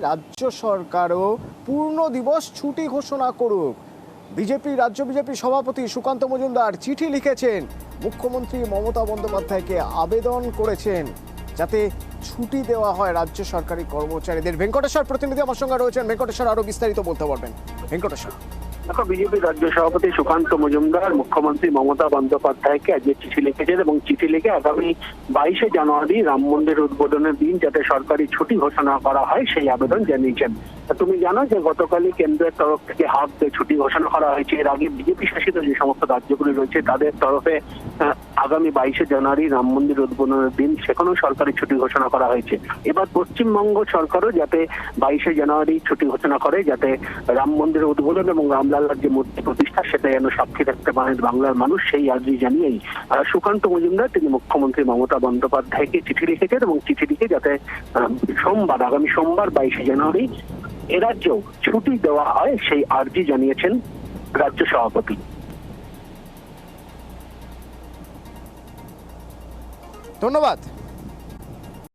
রাজ্য সরকারও পূর্ণ দিবস ছুটি ঘোষণা করুক। রাজ্য বিজেপি সভাপতি সুকান্ত মজুমদার চিঠি লিখেছেন, মুখ্যমন্ত্রী মমতা বন্দ্যোপাধ্যায়কে আবেদন করেছেন যাতে ছুটি দেওয়া হয় রাজ্য সরকারি কর্মচারীদের। ভেঙ্কটেশ্বর প্রতিনিধি আমার সঙ্গে রয়েছেন। ভেঙ্কটেশ্বর, আরো বিস্তারিত বলতে পারবেন। ভেঙ্কটেশ্বর। দেখো, বিজেপি রাজ্য সভাপতি সুকান্ত মজুমদার মুখ্যমন্ত্রী মমতা বন্দ্যোপাধ্যায়কে আজকে চিঠি লিখেছেন এবং চিঠি লিখে আগামী 22শে জানুয়ারি রাম মন্দির উদ্বোধনের দিন যাতে সরকারি ছুটি ঘোষণা করা হয় সেই আবেদন জানিয়েছেন। তুমি জানো যে গতকালই কেন্দ্রের তরফ থেকে হাফ ডে ছুটি ঘোষণা করা হয়েছে। এর আগে বিজেপি শাসিত যে সমস্ত রাজ্যগুলি রয়েছে তাদের তরফে আগামী 22শে জানুয়ারি রাম মন্দির উদ্বোধনের দিন সেখানেও সরকারি ছুটি ঘোষণা করা হয়েছে। এবার পশ্চিমবঙ্গ সরকারও যাতে 22শে জানুয়ারি ছুটি ঘোষণা করে যাতে রাম মন্দির উদ্বোধন এবং রামলালার যে মূর্তি প্রতিষ্ঠা সেটা যেন সাক্ষী থাকতে পারেন বাংলার মানুষ, সেই আর্জি জানিয়েই সুকান্ত মজুমদার তিনি মুখ্যমন্ত্রী মমতা বন্দ্যোপাধ্যায়কে চিঠি লিখেছেন এবং চিঠি লিখে যাতে আগামী সোমবার 22শে জানুয়ারি এ রাজ্যেও ছুটি দেওয়া হয় সেই আর্জি জানিয়েছেন রাজ্য সভাপতি। ধন্যবাদ।